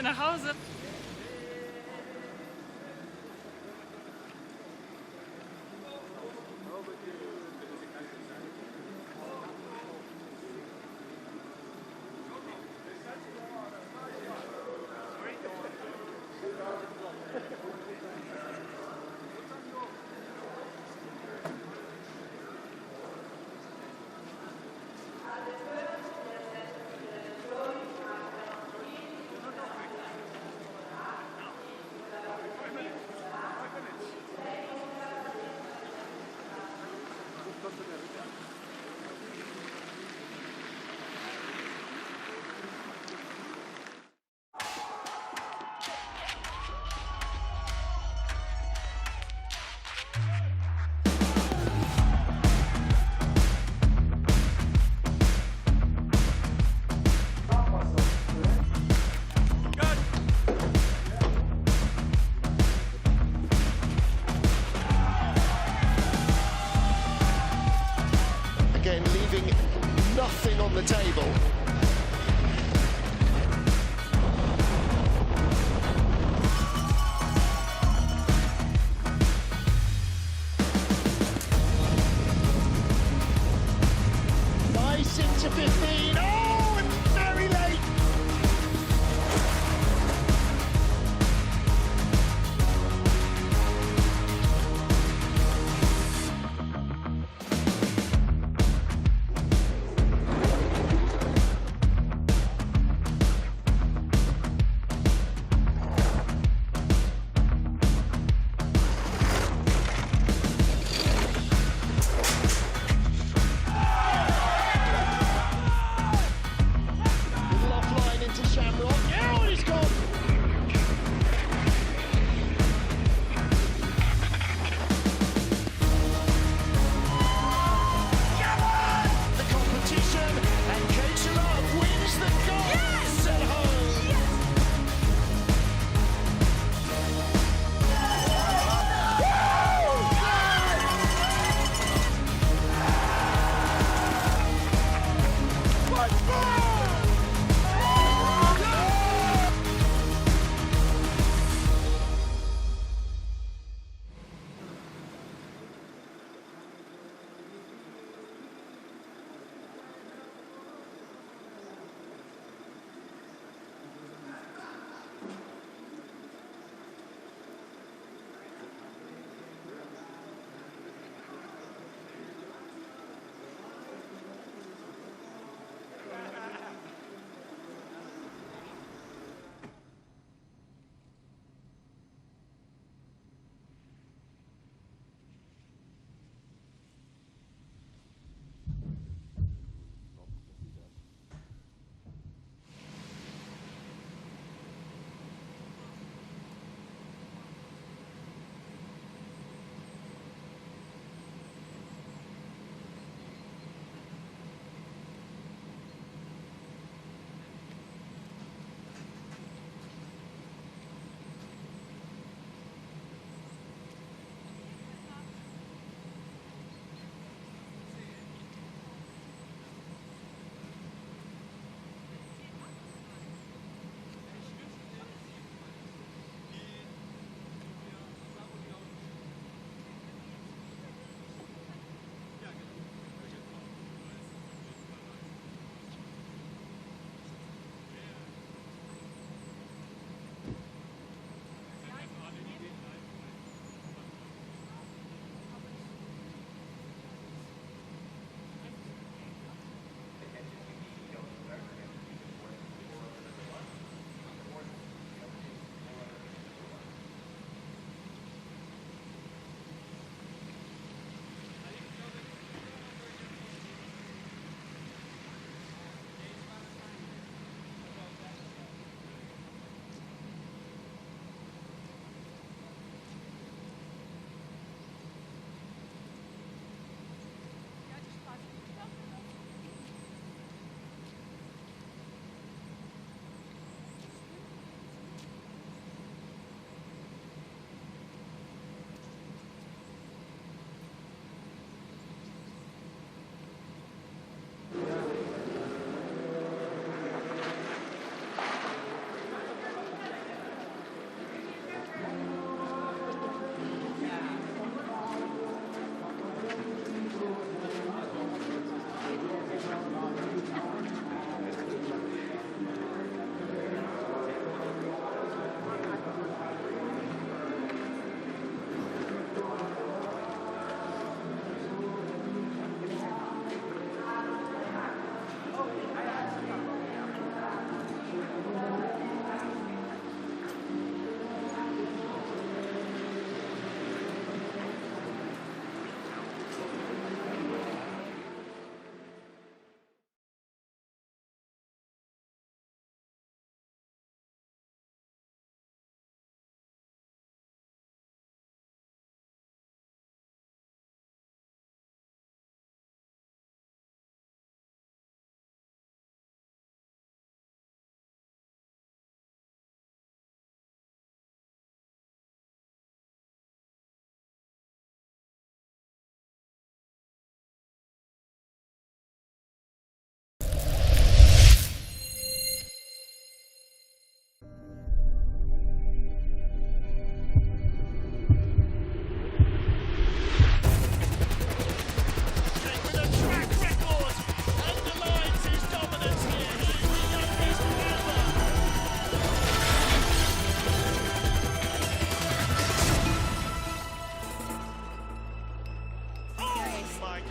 Nach Hause. Nothing on the table. Nice into 15. Oh, and very late.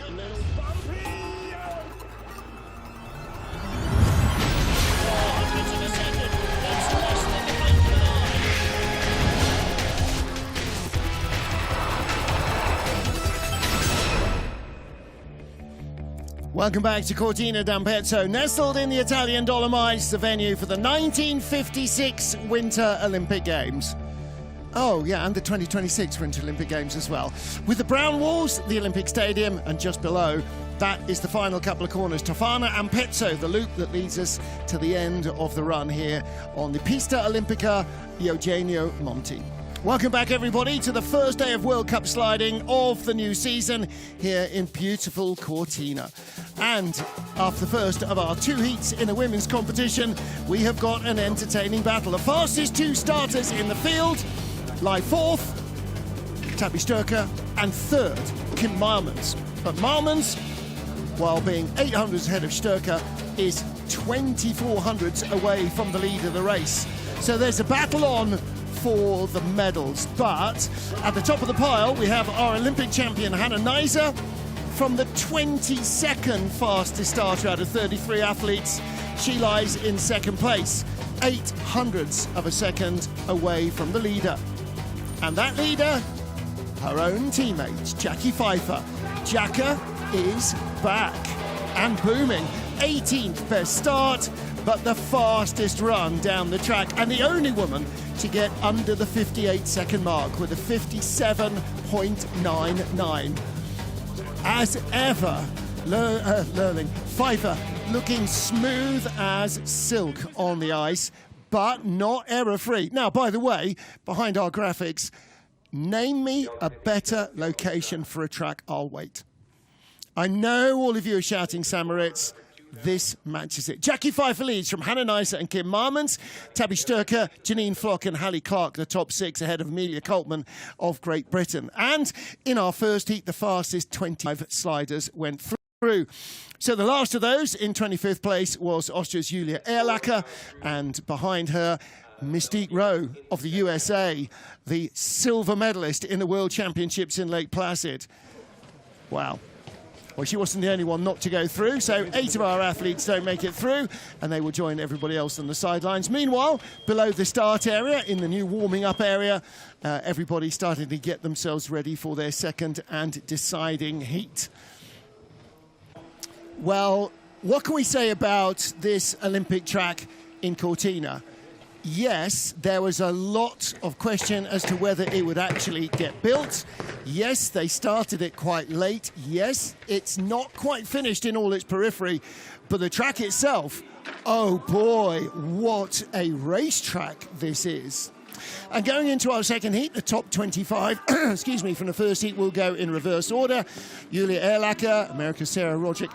Little bumpy. 400 in a second. That's less than the half line. Welcome back to Cortina d'Ampezzo, nestled in the Italian Dolomites, the venue for the 1956 Winter Olympic Games. Oh, yeah, and the 2026 Winter Olympic Games as well. With the brown walls, the Olympic Stadium, and just below, that is the final couple of corners. Tofana Ampezzo, the loop that leads us to the end of the run here on the Pista Olimpica Eugenio Monti. Welcome back, everybody, to the first day of World Cup sliding of the new season here in beautiful Cortina. And after the first of our two heats in a women's competition, we have got an entertaining battle. The fastest two starters in the field lie fourth, Tabby Sturker, and third, Kim Marmans. But Marmans, while being 800s ahead of Sturker, is 2400s away from the lead of the race. So there's a battle on for the medals. But at the top of the pile, we have our Olympic champion, Hannah Neise, from the 22nd fastest starter out of 33 athletes. She lies in second place, 800ths of a second away from the leader. And that leader, her own teammate, Jackie Pfeiffer. Jacka is back and booming. 18th best start, but the fastest run down the track, and the only woman to get under the 58-second mark with a 57.99. As ever, learning. Pfeiffer looking smooth as silk on the ice, but not error-free. Now, by the way, behind our graphics, name me a better location for a track, I'll wait. I know all of you are shouting St. Moritz. This matches it. Jackie Pfeiffer leads from Hannah Neise and Kim Marmans. Tabby Sturker, Janine Flock and Hallie Clark, the top six, ahead of Amelia Coltman of Great Britain. And in our first heat, the fastest 25 sliders went through. So the last of those in 25th place was Austria's Julia Ehrlacher, and behind her, Mystique Rowe of the USA, the silver medalist in the World Championships in Lake Placid. Wow. Well, she wasn't the only one not to go through, so 8 of our athletes don't make it through, and they will join everybody else on the sidelines. Meanwhile, below the start area, in the new warming-up area, everybody started to get themselves ready for their second and deciding heat. Well, what can we say about this Olympic track in Cortina? Yes, there was a lot of question as to whether it would actually get built. Yes, they started it quite late. Yes, it's not quite finished in all its periphery, but the track itself, oh boy, what a racetrack this is. And going into our second heat, the top 25, excuse me, from the first heat will go in reverse order. Julia Ehrlacher, America's Sarah Roderick,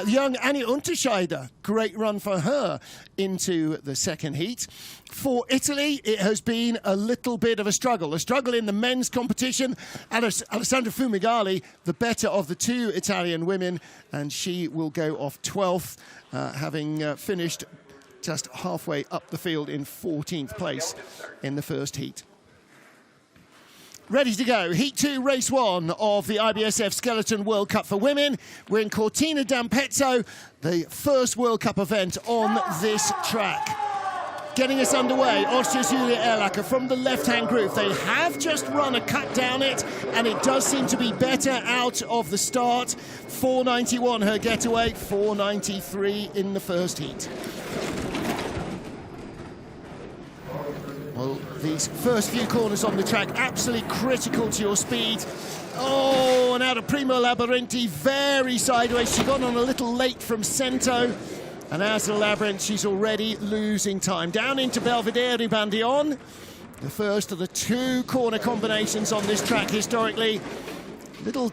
young Annie Unterscheider, great run for her into the second heat. For Italy, it has been a little bit of a struggle in the men's competition. Alessandra Fumagalli, the better of the two Italian women, and she will go off 12th, having finished just halfway up the field in 14th place in the first heat. Ready to go. Heat 2, race 1 of the IBSF Skeleton World Cup for women. We're in Cortina d'Ampezzo, the first World Cup event on this track. Getting us underway, Austria's Julia Ehrlacher from the left-hand groove. They have just run a cut down it, and it does seem to be better out of the start. 4.91 her getaway, 4.93 in the first heat. Well, these first few corners on the track, absolutely critical to your speed. Oh, and out of Primo Labyrinthi, very sideways. She got on a little late from Cento. And as a Labyrinth, she's already losing time. Down into Belvedere Bandion, the first of the two corner combinations on this track historically. Little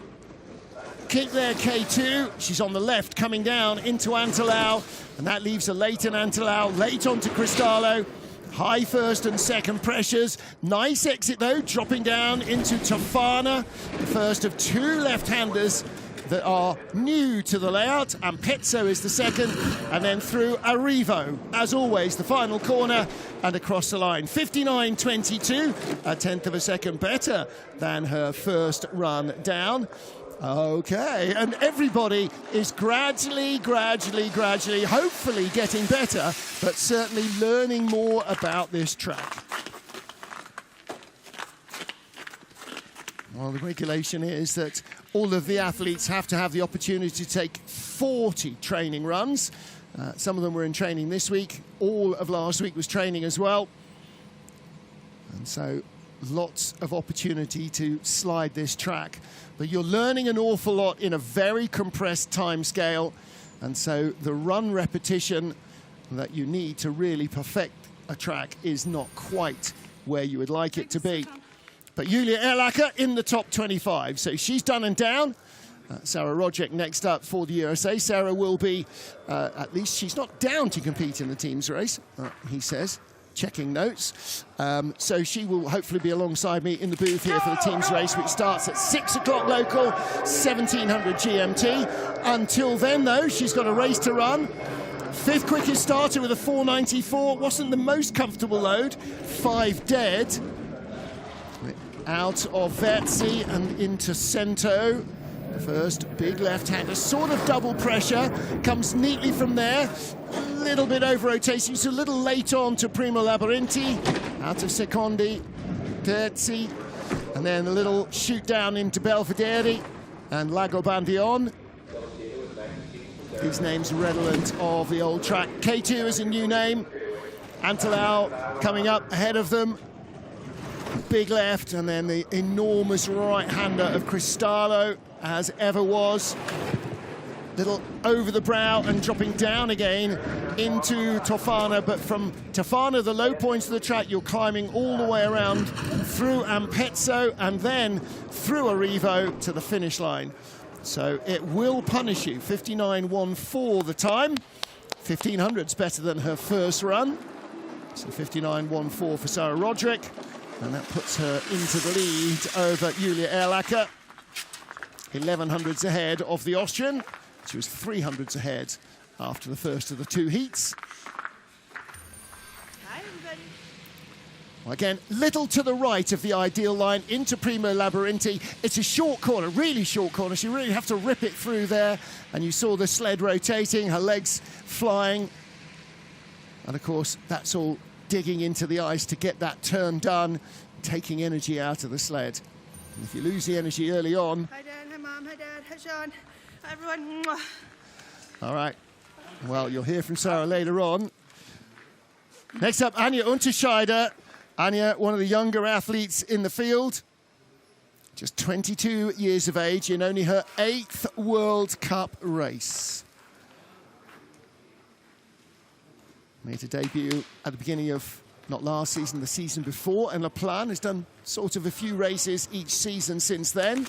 kick there, K2. She's on the left, coming down into Antelau, and that leaves a late in Antelau, late onto Cristallo. High first and second pressures. Nice exit, though, dropping down into Tofana, the first of two left-handers that are new to the layout. Ampezzo is the second, and then through Arrivo, as always, the final corner and across the line. 59.22, a tenth of a second better than her first run down. Okay, and everybody is gradually, hopefully getting better, but certainly learning more about this track. Well, the regulation is that all of the athletes have to have the opportunity to take 40 training runs. Some of them were in training this week. All of last week was training as well. And so lots of opportunity to slide this track. But you're learning an awful lot in a very compressed time scale. And so the run repetition that you need to really perfect a track is not quite where you would like it to be. But Julia Erlacher in the top 25. So she's done and down. Sarah Roderick next up for the USA. Sarah will be, at least she's not down to compete in the team's race, he says, checking notes. So she will hopefully be alongside me in the booth here for the team's race, which starts at 6 o'clock local, 1700 GMT. Until then, though, she's got a race to run. Fifth quickest starter with a 494. Wasn't the most comfortable load. 5 dead. Out of Verzi and into Cento. First big left-hander, sort of double pressure, comes neatly from there. A little bit over-rotating, so a little late on to Primo Labyrinthi. Out of Secondi, Verzi, and then a little shoot down into Belvedere and Lago Bandion. These names are redolent of the old track. K2 is a new name. Antelau coming up ahead of them. Big left, and then the enormous right-hander of Cristallo, as ever was. Little over the brow and dropping down again into Tofana, but from Tofana, the low points of the track, you're climbing all the way around through Ampezzo and then through Arrivo to the finish line. So it will punish you. 59.14 the time. 1500's better than her first run. So 59.14 for Sarah Roderick. And that puts her into the lead over Julia Erlacher. 1100s ahead of the Austrian. She was 300s ahead after the first of the 2 heats. Hi, everybody. Well, again, little to the right of the ideal line into Primo Labyrinthi. It's a short corner, really short corner. So you really have to rip it through there. And you saw the sled rotating, her legs flying. And of course, that's all digging into the ice to get that turn done, taking energy out of the sled. And if you lose the energy early on... Hi, Dad. Hi, Mom. Hi, Dad. Hi, Sean. Hi, everyone. Mwah. All right. Well, you'll hear from Sarah later on. Next up, Anja Unterscheider. Anja, one of the younger athletes in the field. Just 22 years of age in only her 8th World Cup race. Made a debut at the beginning of, not last season, the season before, and La Plan has done sort of a few races each season since then.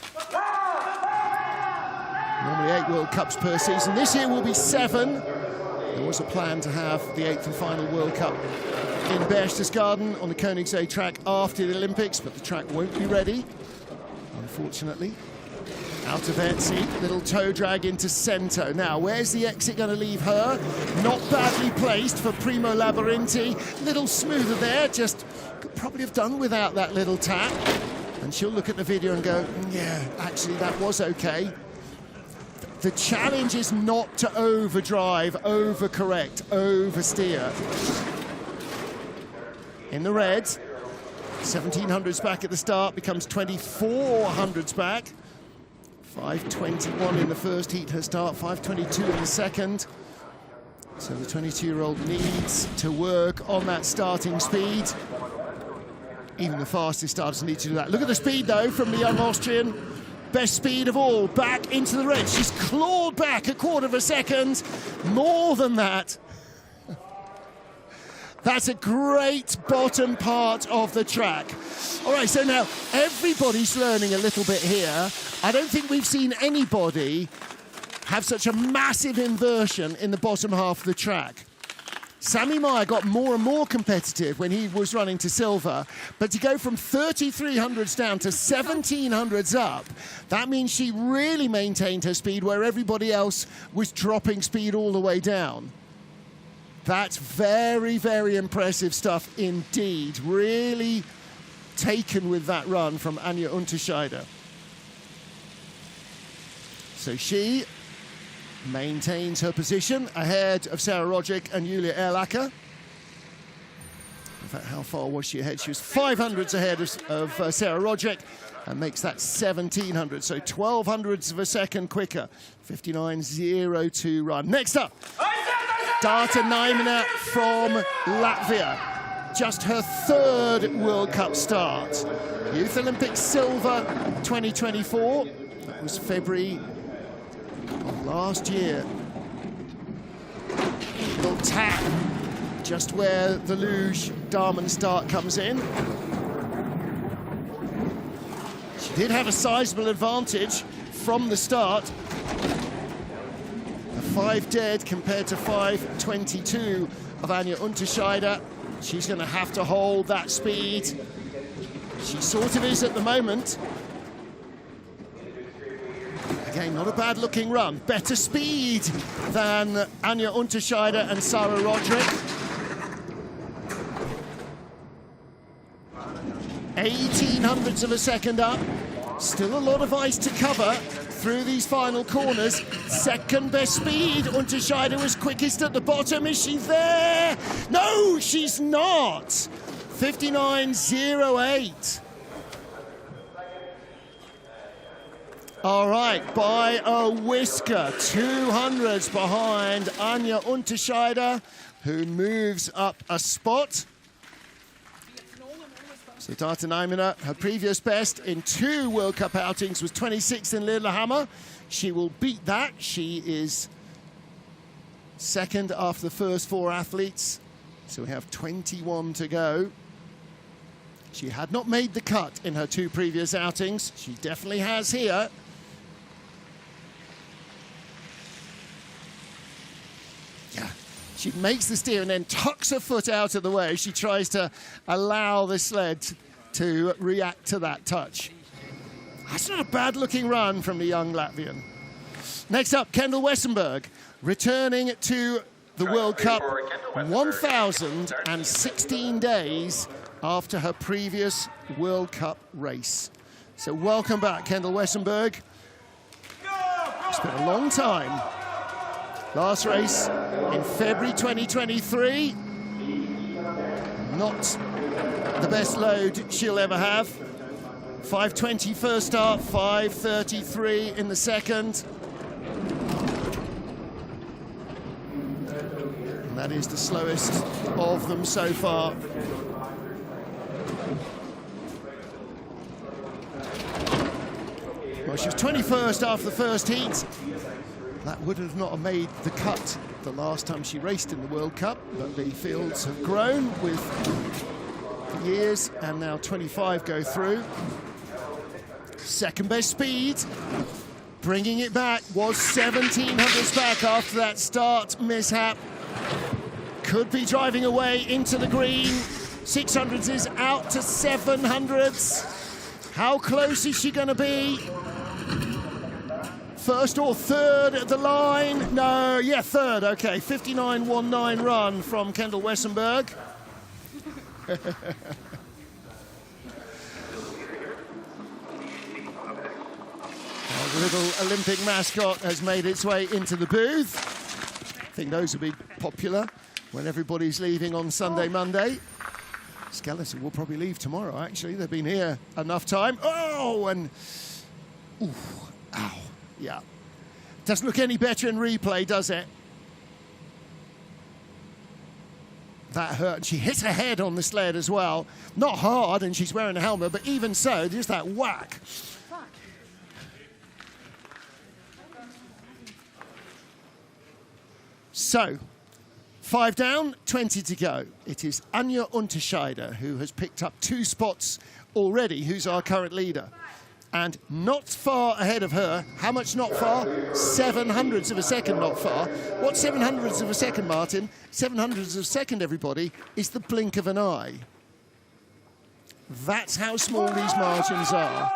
Normally 8 World Cups per season. This year will be 7. There was a plan to have the 8th and final World Cup in Berchtesgaden on the Königssee track after the Olympics, but the track won't be ready, unfortunately. Out of Verzi, little toe drag into Cento. Now, where's the exit going to leave her? Not badly placed for Primo Labyrinthi. Little smoother there, just could probably have done without that little tap. And she'll look at the video and go, yeah, actually that was okay. The challenge is not to overdrive, overcorrect, oversteer. In the red, 1700s back at the start, becomes 2400s back. 5:21 in the first heat, her start, 5:22 in the second. So the 22-year-old needs to work on that starting speed. Even the fastest starters need to do that. Look at the speed, though, from the young Austrian. Best speed of all, back into the red. She's clawed back a quarter of a second. More than that. That's a great bottom part of the track. All right, so now everybody's learning a little bit here. I don't think we've seen anybody have such a massive inversion in the bottom half of the track. Sammy Meyer got more and more competitive when he was running to silver, but to go from 3300s down to 1700s up, that means she really maintained her speed where everybody else was dropping speed all the way down. That's very, very impressive stuff indeed. Really taken with that run from Anja Unterscheider. So she maintains her position ahead of Sarah Roderick and Julia Erlacher. In fact, how far was she ahead? She was 500ths ahead of Sarah Roderick and makes that 1700, so 1200ths of a second quicker. 59.02 run. Next up, Darta Naimina from Latvia. Just her third World Cup start. Youth Olympics silver 2024. That was February of last year. Little tap just where the luge Damen start comes in. She did have a sizable advantage from the start. A 5 dead compared to 5.22 of Anja Unterscheider. She's going to have to hold that speed. She sort of is at the moment. Again, not a bad looking run. Better speed than Anja Unterscheider and Sarah Roderick. 1800ths of a second up. Still a lot of ice to cover through these final corners. Second best speed. Unterscheider was quickest at the bottom. Is she there? No, she's not. 59.08. All right, by a whisker. 200s behind Anja Unterscheider, who moves up a spot. So Darta Naimina, her previous best in 2 World Cup outings was 26th in Lillehammer. She will beat that. She is second after the first 4 athletes. So we have 21 to go. She had not made the cut in her 2 previous outings. She definitely has here. Yeah. She makes the steer and then tucks her foot out of the way. She tries to allow the sled to react to that touch. That's not a bad looking run from the young Latvian. Next up, Kendall Wessenberg, returning to the World Cup 1,016 days after her previous World Cup race. So welcome back, Kendall Wessenberg. It's been a long time. Last race in February 2023. Not the best load she'll ever have. 5:20 first start, 5:33 in the second. And that is the slowest of them so far. Well, she was 21st after the first heat. That would have not made the cut the last time she raced in the World Cup, but the fields have grown with the years, and now 25 go through. Second best speed, bringing it back, was 1700s back after that start mishap. Could be driving away into the green. 600s is out to 700s. How close is she going to be? First or third at the line? No, yeah, third, okay. 59.19 run from Kendall Wessenberg. Our little Olympic mascot has made its way into the booth. I think those will be popular when everybody's leaving on Sunday, Monday. Skeleton will probably leave tomorrow, actually. They've been here enough time. Oh, and... Ooh, ow. Yeah. Doesn't look any better in replay, does it? That hurt. She hit her head on the sled as well. Not hard, and she's wearing a helmet, but even so, just that whack. So, 5 down, 20 to go. It is Anja Unterscheider who has picked up 2 spots already, who's our current leader. And not far ahead of her. How much not far? 700ths of a second not far. What's 700ths of a second, Martin? 700ths of a second, everybody, is the blink of an eye. That's how small these margins are.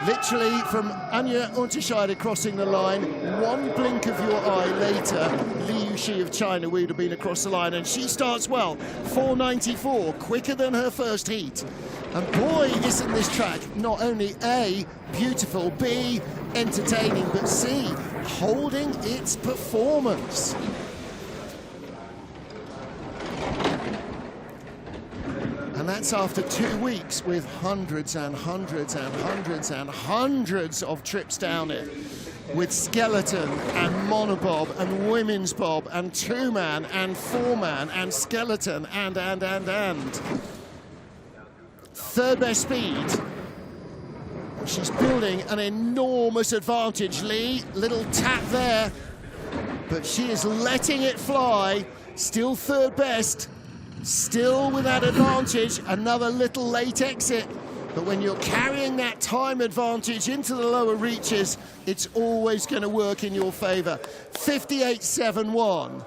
Literally, from Anja Unterscheider crossing the line, 1 blink of your eye later, Liu Shi of China would have been across the line, and she starts well, 4.94, quicker than her first heat. And boy, isn't this track not only A, beautiful, B, entertaining, but C, holding its performance. And that's after 2 weeks with hundreds and hundreds and hundreds and hundreds of trips down it, with skeleton and monobob and women's bob and two-man and four-man and skeleton and. Third best speed. She's building an enormous advantage. Lee, little tap there, but she is letting it fly. Still third best, still with that advantage. Another little late exit, but when you're carrying that time advantage into the lower reaches, it's always going to work in your favor. 58.71.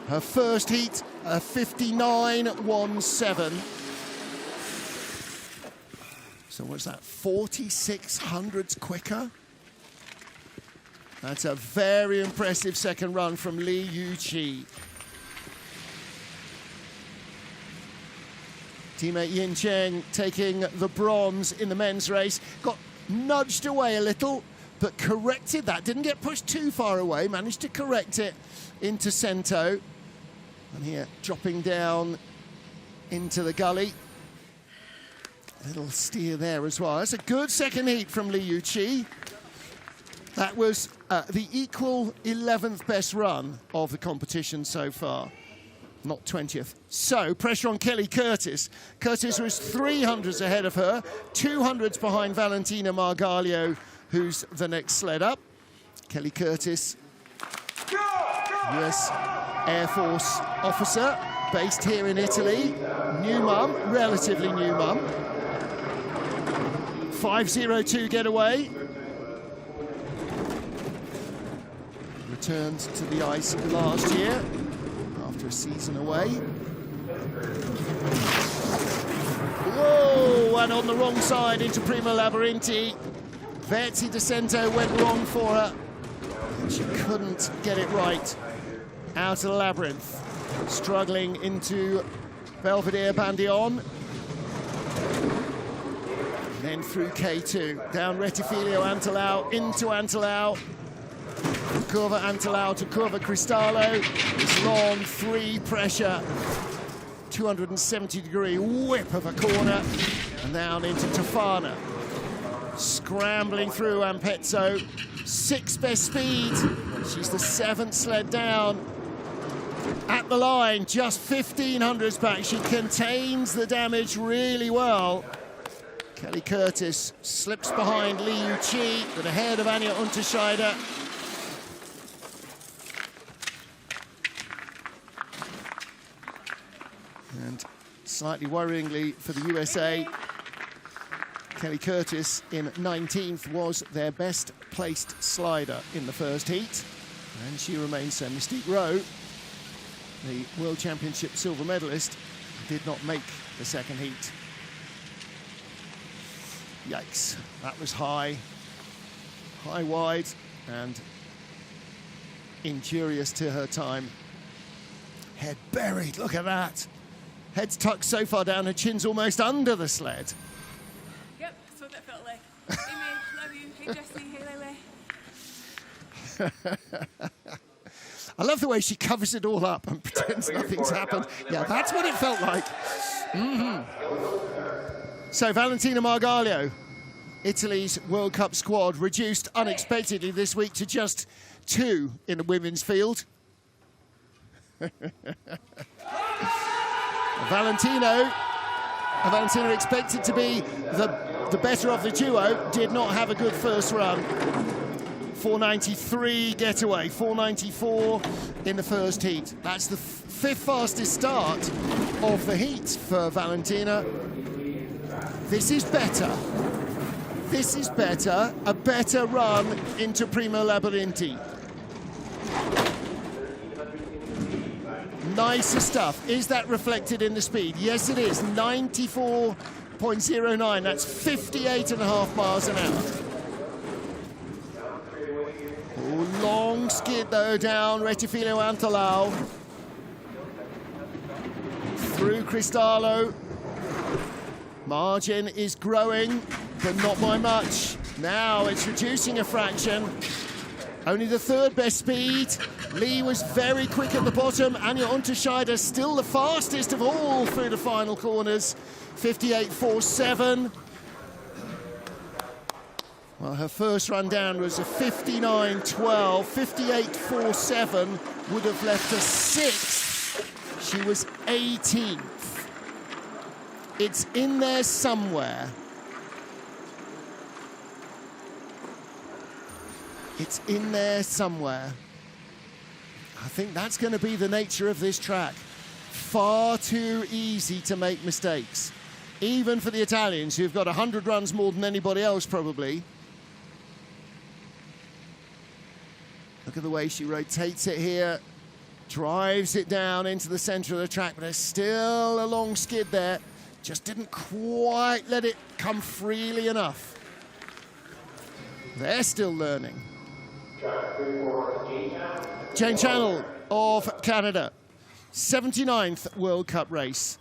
Her first heat, a 59.17. So what's that, 4600ths quicker? That's a very impressive second run from Li Yuqi. Teammate Yin Cheng taking the bronze in the men's race. Got nudged away a little, but corrected that. Didn't get pushed too far away, managed to correct it into Sento. And here, dropping down into the gully. Little steer there as well. That's a good second heat from Li Yuqi. That was the equal 11th best run of the competition so far. Not 20th. So, pressure on Kelly Curtis. Curtis was 300s ahead of her, 200s behind Valentina Margalio, who's the next sled up. Kelly Curtis, US Air Force officer, based here in Italy. New mum, relatively new mum. 5:02 getaway. Returned to the ice last year after a season away. Whoa, and on the wrong side into Prima Labyrinthi. Verzi De Cento went wrong for her. And she couldn't get it right. Out of the labyrinth. Struggling into Belvedere Bandion. Then through K2, down Retifilio Antelau, into Antelau. Curva Antelau to Curva Cristallo. This long three pressure, 270-degree whip of a corner, and down into Tofana. Scrambling through Ampezzo, sixth best speed. She's the 7th sled down. At the line, just 1500s back. She contains the damage really well. Kelly Curtis slips behind Li Yuqi, but ahead of Anja Unterscheider. And slightly worryingly for the USA, Kelly Curtis in 19th was their best placed slider in the first heat. And she remains so. Mystique Rowe, the World Championship silver medalist, did not make the second heat. Yikes, that was high wide, and injurious to her time. Head buried, look at that. Head's tucked so far down, her chin's almost under the sled. Yep, that's what that felt like. Amy, love you. Hey, Jessie. Hey, Lele. I love the way she covers it all up and pretends nothing's happened. Yeah, that's what it felt like. So Valentina Margalio, Italy's World Cup squad, reduced unexpectedly this week to just 2 in the women's field. Valentina expected to be the better of the duo, did not have a good first run. 493 getaway, 494 in the first heat. That's the 5th fastest start of the heat for Valentina. This is better. This is better. A better run into Prima Labyrinthi. Nicer stuff. Is that reflected in the speed? Yes, it is. 94.09. That's 58.5 miles an hour. Oh, long skid, though, down Retifilio Antelau. Through Cristallo. Margin is growing, but not by much. Now it's reducing a fraction. Only the third best speed. Lee was very quick at the bottom. Anja Unterscheider still the fastest of all through the final corners. 58.47. Well, her first run down was a 59.12. 58.47 would have left her 6th. She was 18th. It's in there somewhere. It's in there somewhere. I think that's going to be the nature of this track. Far too easy to make mistakes. Even for the Italians, who've got 100 runs more than anybody else, probably. Look at the way she rotates it here. Drives it down into the center of the track, but there's still a long skid there. Just didn't quite let it come freely enough. They're still learning. Jane Channel of Canada. 79th World Cup race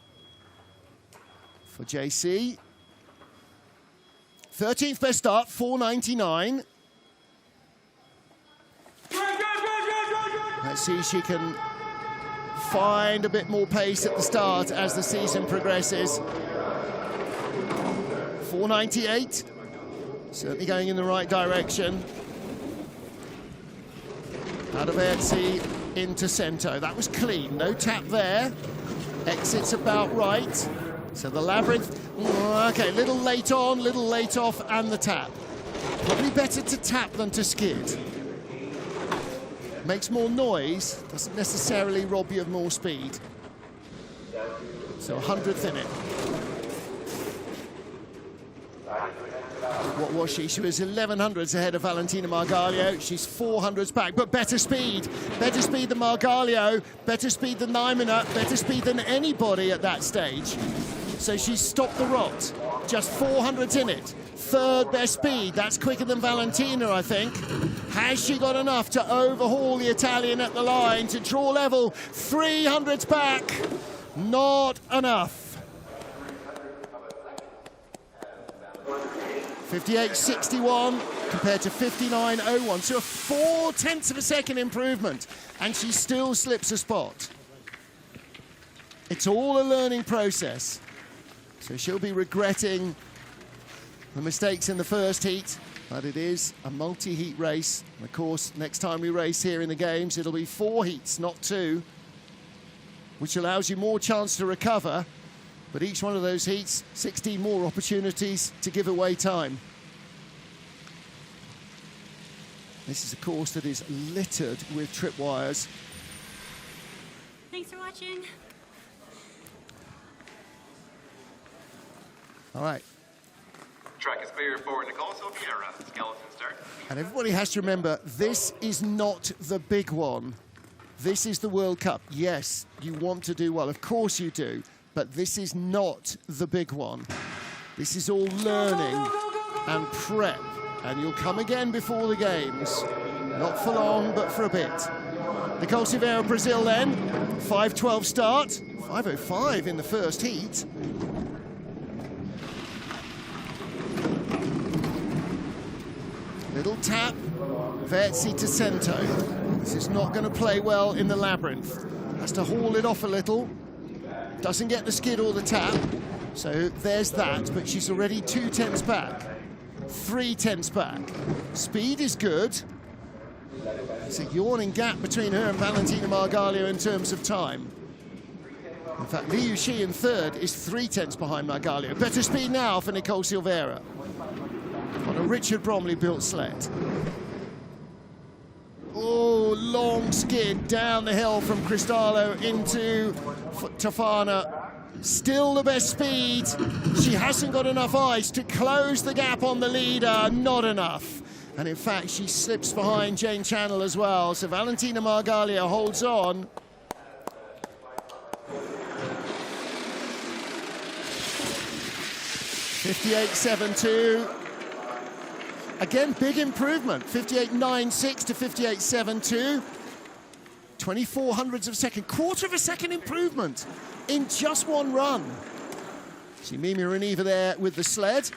for JC. 13th best start, 4.99. Let's see if she can find a bit more pace at the start as the season progresses. 4.98, certainly going in the right direction. Ampezzo into Cento. That was clean, no tap there. Exits about right. So the labyrinth, okay, little late on, little late off, and the tap. Probably better to tap than to skid. Makes more noise, doesn't necessarily rob you of more speed. So 100th in it. What was she? She was 1100s ahead of Valentina Margalio. She's 400s back, but better speed. Better speed than Margalio, better speed than Nijmena, better speed than anybody at that stage. So she's stopped the rot. Just 400s in it. Third best speed. That's quicker than Valentina, I think. Has she got enough to overhaul the Italian at the line to draw level? 300s back. Not enough. 58.61 compared to 59.01. So a 0.4 of a second improvement. And she still slips a spot. It's all a learning process. So she'll be regretting the mistakes in the first heat, but it is a multi-heat race. And of course, next time we race here in the Games, it'll be 4 heats, not 2, which allows you more chance to recover. But each one of those heats, 16 more opportunities to give away time. This is a course that is littered with tripwires. Thanks for watching. All right. Track is clear for Nicole Silviera. Skeleton start. And everybody has to remember, this is not the big one. This is the World Cup. Yes, you want to do well. Of course you do. But this is not the big one. This is all learning and prep. And you'll come again before the Games. Not for long, but for a bit. Nicole Silveira, Brazil then. 5:12 start. 5:05 in the first heat. Little tap. Verzi to Cento. This is not going to play well in the labyrinth. Has to haul it off a little. Doesn't get the skid or the tap, so there's that, but she's already 2/10 back, 3/10 back. Speed is good. There's a yawning gap between her and Valentina Margalio in terms of time. In fact, Liu Shi in third is 3/10 behind Margalio. Better speed now for Nicole Silveira on a Richard Bromley built sled. Oh, long skid down the hill from Cristallo into Tofana. Still the best speed. She hasn't got enough ice to close the gap on the leader. Not enough. And in fact, she slips behind Jane Channel as well. So Valentina Margalio holds on. .58.72. Again, big improvement, 58.96 to 58.72. 24 hundredths of a second, quarter of a second improvement in just one run. See Mimi Reniva there with the sled.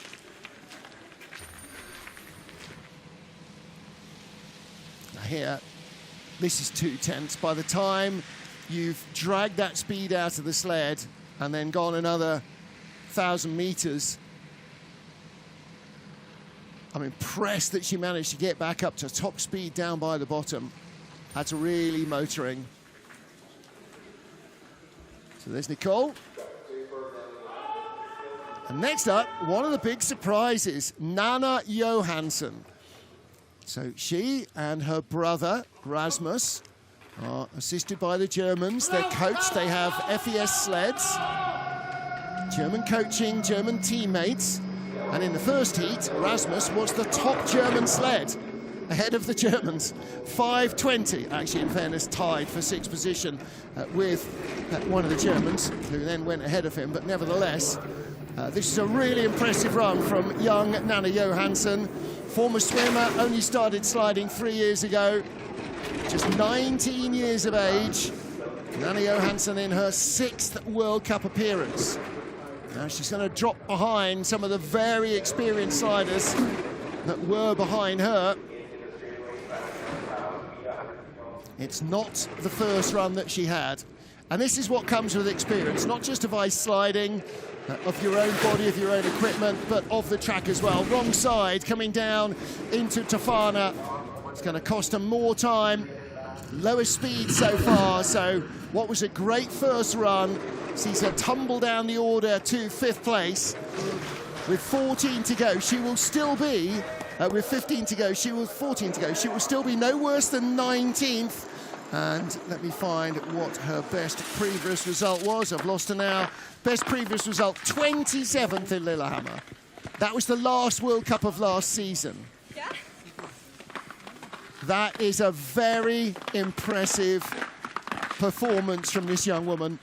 Now here, this is too tense. By the time you've dragged that speed out of the sled and then gone another 1,000 meters, I'm impressed that she managed to get back up to top speed down by the bottom. That's really motoring. So there's Nicole. And next up, one of the big surprises, Nana Johansson. So she and her brother, Rasmus, are assisted by the Germans. They're coached, they have FES sleds. German coaching, German teammates. And in the first heat, Rasmus was the top German sled, ahead of the Germans. 5:20, actually, in fairness, tied for sixth position with one of the Germans, who then went ahead of him. But nevertheless, this is a really impressive run from young Nana Johansson. Former swimmer, only started sliding 3 years ago. Just 19 years of age. Nana Johansson in her 6th World Cup appearance. Now she's going to drop behind some of the very experienced sliders that were behind her. It's not the first run that she had. And this is what comes with experience, not just of ice sliding, of your own body, of your own equipment, but of the track as well. Wrong side, coming down into Tofana. It's going to cost her more time. Lowest speed so far, so what was a great first run sees her tumble down the order to 5th place. With 14 to go, she will still be, with 15 to go, 14 to go, she will still be no worse than 19th. And let me find what her best previous result was. I've lost her now. Best previous result, 27th in Lillehammer. That was the last World Cup of last season. Yeah. That is a very impressive performance from this young woman.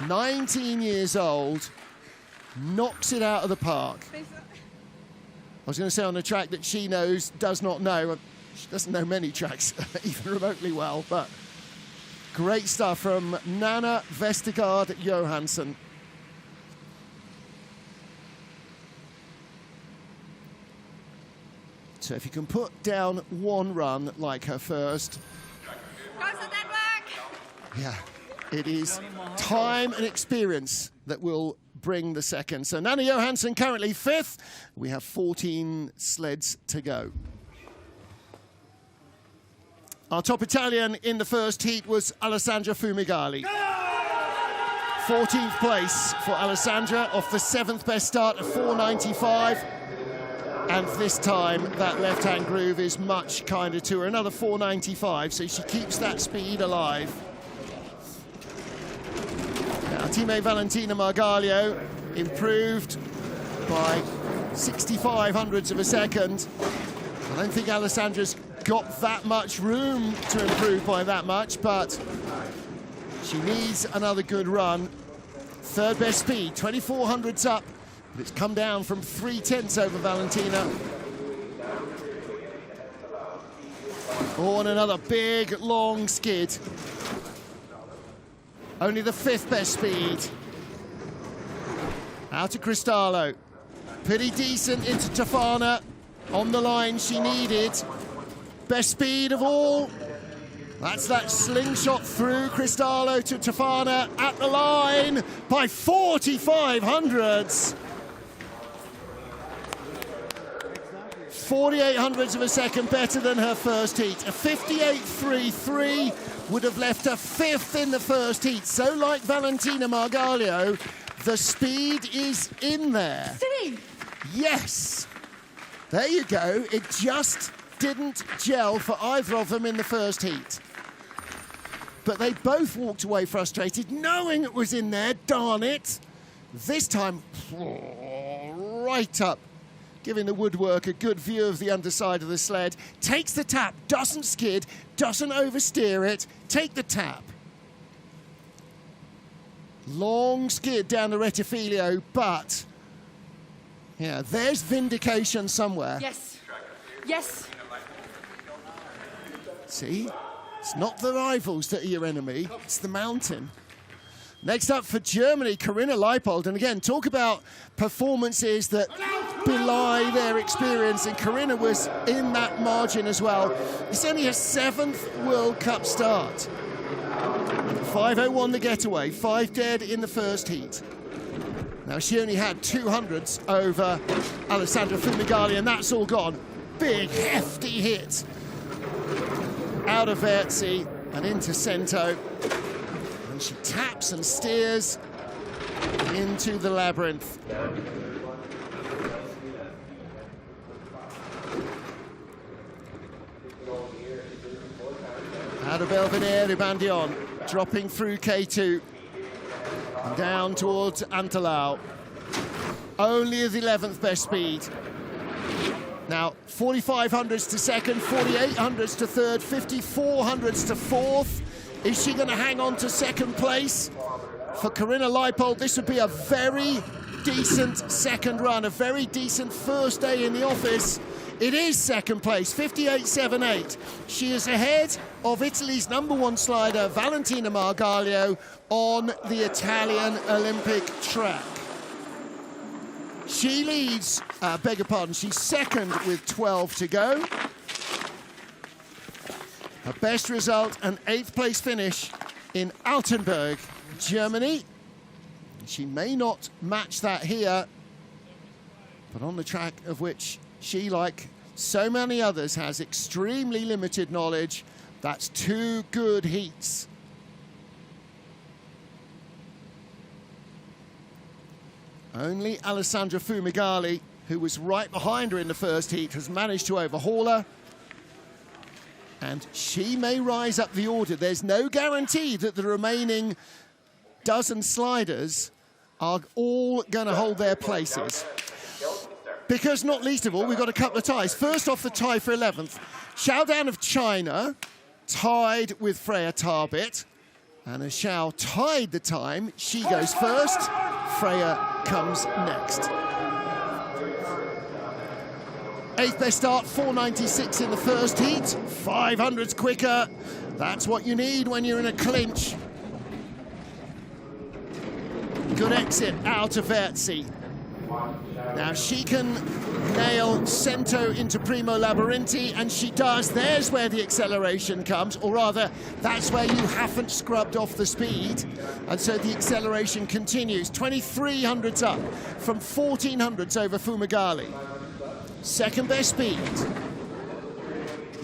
19 years old, knocks it out of the park. I was going to say on a track that she knows, does not know. She doesn't know many tracks even remotely well, but great stuff from Nana Vestergaard Johansson. So if you can put down one run like her first, yeah, it is time and experience that will bring the second. So Nana Johansson currently 5th. We have 14 sleds to go. Our top Italian in the first heat was Alessandra Fumigali. 14th place for Alessandra off the 7th best start of 4:95. And this time, that left-hand groove is much kinder to her. Another 4:95, so she keeps that speed alive. Now, teammate Valentina Margaglio improved by 65 hundredths of a second. I don't think Alessandra's got that much room to improve by that much, but she needs another good run. 3rd best speed, 24 hundredths up. But it's come down from 3/10 over Valentina. Oh, and another big, long skid. Only the 5th best speed. Out to Cristallo. Pretty decent into Tofana. On the line she needed. Best speed of all. That's that slingshot through Cristallo to Tofana at the line by 45 hundredths. 48 hundredths of a second better than her first heat. A 58.33 would have left her 5th in the first heat. So like Valentina Margaglio, the speed is in there. See? Yes. There you go. It just didn't gel for either of them in the first heat. But they both walked away frustrated, knowing it was in there, darn it. This time, right up, giving the woodwork a good view of the underside of the sled. Takes the tap, doesn't skid, doesn't oversteer it. Take the tap. Long skid down the Retifilio, but yeah, there's vindication somewhere. Yes. Yes. See? It's not the rivals that are your enemy, it's the mountain. Next up for Germany, Corinna Leipold. And again, talk about performances that belie their experience. And Corinna was in that margin as well. It's only her 7th World Cup start. 5:01 the getaway, 5 dead in the first heat. Now, she only had 200s over Alessandra Fumagalli, and that's all gone. Big, hefty hit out of Verzi and into Cento. And she taps and steers into the labyrinth. Out of Belvedere, Ribandion, dropping through K2. And down towards Antelau. Only the 11th best speed. Now, 4500s to second, 4800s to third, 5400s to fourth. Is she going to hang on to second place? For Corinna Leipold, this would be a very decent second run, a very decent first day in the office. It is second place, 58.78. She is ahead of Italy's #1 slider, Valentina Margaglio, on the Italian Olympic track. She leads, beg your pardon, she's second with 12 to go. Her best result, an 8th place finish in Altenburg, Germany. She may not match that here, but on the track of which she, like so many others, has extremely limited knowledge. That's 2 good heats. Only Alessandra Fumagalli, who was right behind her in the first heat, has managed to overhaul her. And she may rise up the order. There's no guarantee that the remaining dozen sliders are all going to hold their places. Because, not least of all, we've got a couple of ties. First off, the tie for 11th. Xiaodan of China tied with Freya Tarbit. And as Xiao tied the time, she goes first. Freya comes next. 8th best start, 496 in the first heat. 500s quicker. That's what you need when you're in a clinch. Good exit out of Verzi. Now she can nail Cento into Primo Labyrinthi, and she does. There's where the acceleration comes, or rather, that's where you haven't scrubbed off the speed, and so the acceleration continues. 2300s up from 1400s over Fumagalli. Second best speed.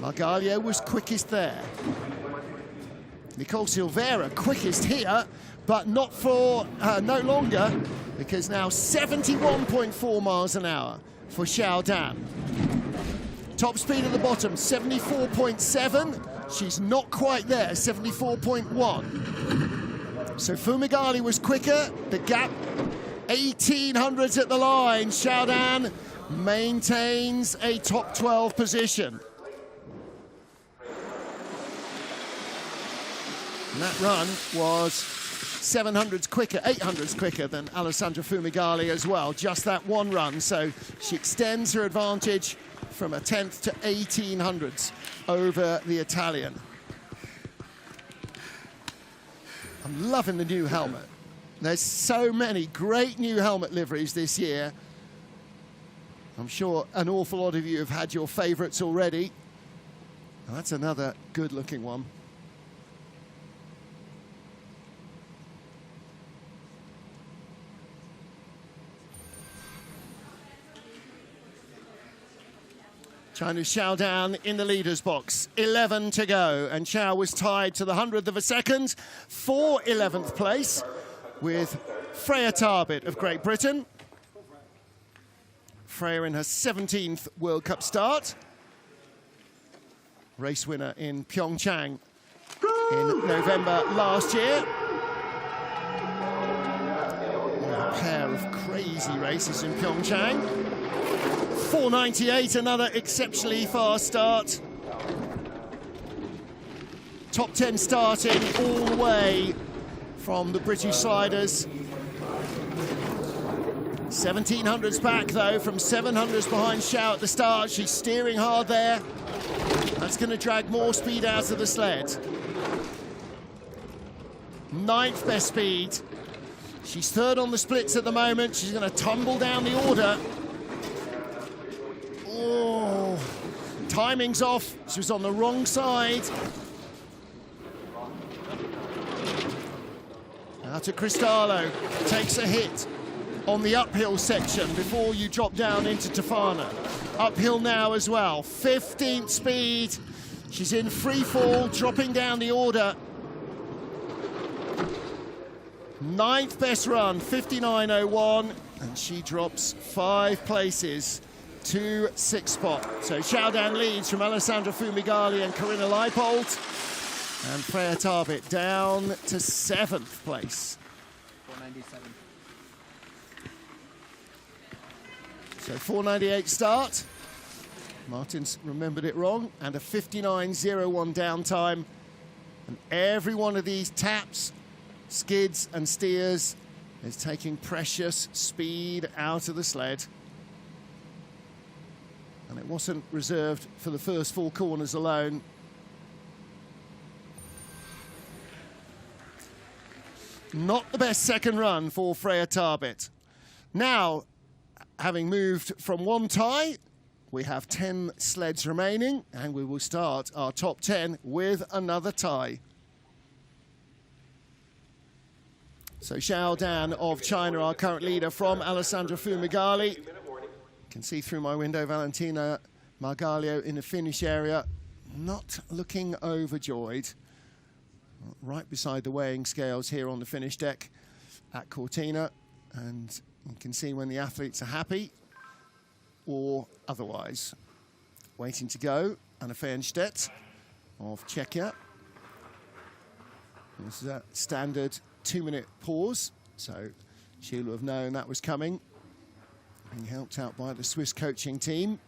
Margaglio was quickest there. Nicole Silveira quickest here, but not for no longer, because now 71.4 miles an hour for Xiaodan. Top speed at the bottom, 74.7. She's not quite there, 74.1. So Fumagalli was quicker. The gap, 1800s at the line. Xiaodan maintains a top 12 position. And that run was 700s quicker, 800s quicker than Alessandra Fumagalli as well. Just that one run, so she extends her advantage from a 10th to 1800s over the Italian. I'm loving the new helmet. There's so many great new helmet liveries this year. I'm sure an awful lot of you have had your favourites already. Well, that's another good-looking one. China's Xiaodan in the leader's box. 11 to go, and Xiao was tied to the 100th of a second for 11th place with Freya Tarbit of Great Britain. Freya in her 17th World Cup start. Race winner in Pyeongchang in November last year. A pair of crazy races in Pyeongchang. 498, another exceptionally fast start. Top 10 starting all the way from the British sliders. 1700s back though, from 700s behind Xiao at the start. She's steering hard there. That's going to drag more speed out of the sled. 9th best speed. She's third on the splits at the moment. She's going to tumble down the order. Oh, timing's off. She was on the wrong side. Now to Cristallo. Takes a hit on the uphill section before you drop down into Tofana. Uphill now as well. 15th speed. She's in free fall, dropping down the order. 9th best run, 59.01, and she drops 5 places to 6th spot. So Xiaodan leads from Alessandra Fumigali and Corinna Leipold, and Freya Tarbit down to 7th place. 497. So 498 start. Martin's remembered it wrong, and a 59.01 downtime. And every one of these taps, skids and steers is taking precious speed out of the sled. And it wasn't reserved for the first 4 corners alone. Not the best second run for Freya Tarbit. Now, having moved from 1 tie, we have 10 sleds remaining, and we will start our top 10 with another tie. So Xiao Dan of China, our current leader, from Alessandra Fumigali. You can see through my window Valentina Margalio in the finish area, not looking overjoyed. Right beside the weighing scales here on the finish deck at Cortina. And you can see when the athletes are happy or otherwise. Waiting to go, Anna Fernstedt of Czechia. This is a standard 2-minute pause, so she'll have known that was coming. Being helped out by the Swiss coaching team.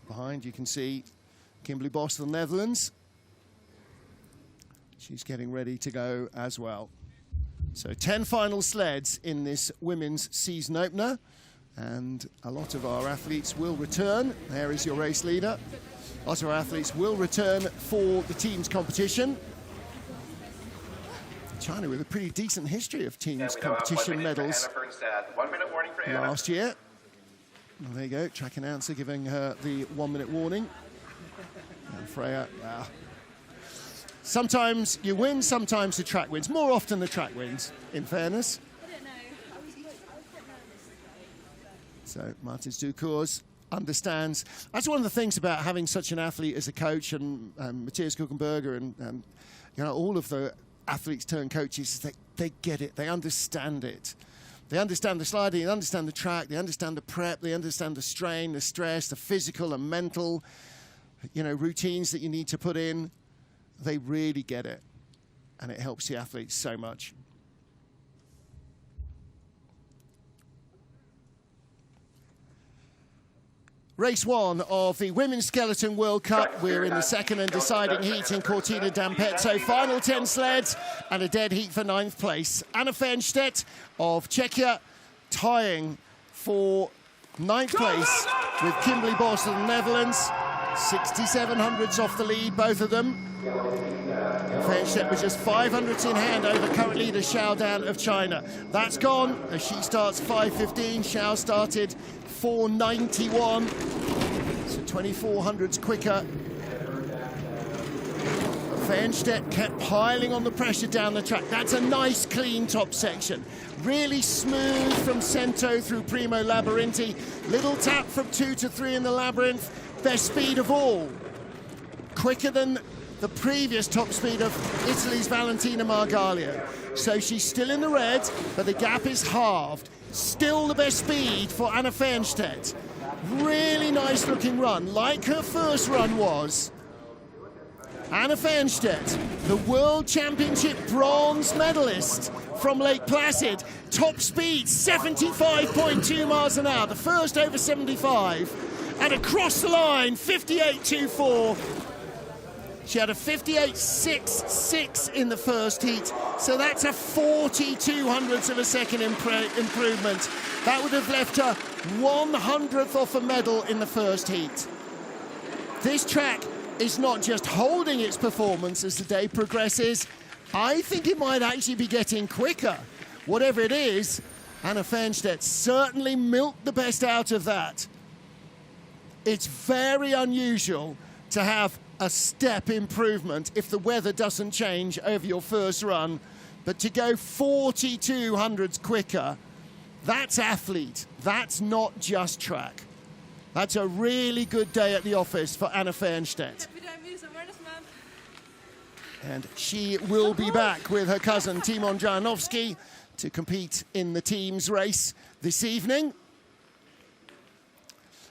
Behind you can see Kimberly Boss of the Netherlands. She's getting ready to go as well. So 10 final sleds in this women's season opener, and a lot of our athletes will return. There is your race leader. A lot of our athletes will return for the teams competition. China with a pretty decent history of teams competition medals last year. Well, there you go, track announcer giving her the 1-minute warning. And Freya, sometimes you win, sometimes the track wins. More often the track wins, in fairness. I don't know. I was quite nervous. So Martins Ducours understands. That's one of the things about having such an athlete as a coach, and Matthias Kuchenberger and you know, all of the athletes turn coaches, is they get it, they understand it. They understand the sliding, they understand the track, they understand the prep, they understand the strain, the stress, the physical and mental, you know, routines that you need to put in. They really get it, and it helps the athletes so much. Race 1 of the Women's Skeleton World Cup. We're in the second and deciding heat in Cortina d'Ampezzo. Final 10 sleds and a dead heat for 9th place. Anna Fernstedt of Czechia tying for 9th place with Kimberly Boss of the Netherlands. 6700s off the lead, both of them. And Fernstedt with just 500s in hand over current leader Xiao Dan of China. That's gone as she starts 5:15. Xiao started 4:91, so 2400s quicker. Fernstedt kept piling on the pressure down the track. That's a nice, clean top section. Really smooth from Cento through Primo Labyrinthi. Little tap from 2 to 3 in the Labyrinth. Best speed of all. Quicker than the previous top speed of Italy's Valentina Margalio. So she's still in the red, but the gap is halved. Still the best speed for Anna Fernstedt. Really nice looking run, like her first run was. Anna Fernstedt, the World Championship bronze medalist from Lake Placid. Top speed, 75.2 miles an hour, the first over 75. And across the line, 58.24. She had a 58.66 in the first heat, so that's a 4200th of a second improvement. That would have left her 100th off a medal in the first heat. This track is not just holding its performance as the day progresses, I think it might actually be getting quicker. Whatever it is, Anna Fernstedt certainly milked the best out of that. It's very unusual to have a step improvement if the weather doesn't change over your first run, but to go 42 hundredths quicker, that's athlete. That's not just track. That's a really good day at the office for Anna Fernstedt. And she will be back with her cousin Timon Janowski to compete in the teams race this evening.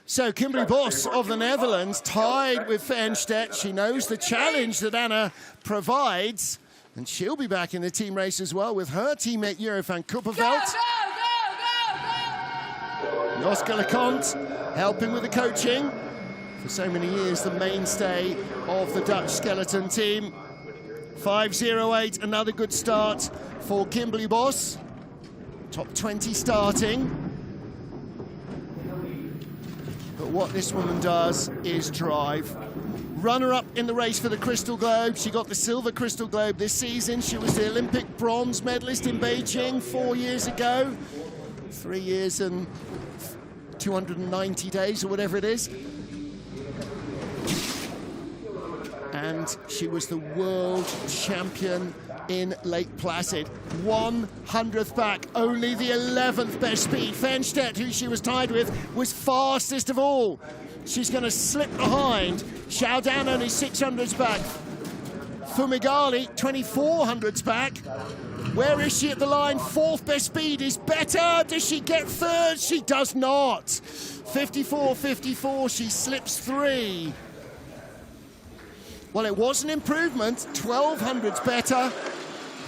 So Kimberly Bos of the Netherlands tied with Fernstedt. She knows the challenge that Anna provides, and she'll be back in the team race as well with her teammate Eurofan Kupperveld. Joske Leconte helping with the coaching. For so many years, the mainstay of the Dutch skeleton team. 5:08, another good start for Kimberly Bos. Top 20 starting. But what this woman does is drive. Runner-up in the race for the Crystal Globe. She got the silver Crystal Globe this season. She was the Olympic bronze medalist in Beijing 4 years ago. 3 years and 290 days or whatever it is. And she was the world champion in Lake Placid. 100th back, only the 11th best speed. Fernstedt, who she was tied with, was fastest of all. She's going to slip behind. Xiaodan only 600ths back. Fumigali 2400ths back. Where is she at the line? 4th best speed is better. Does she get 3rd? She does not. 54.54, she slips 3. Well, it was an improvement, 1200s better,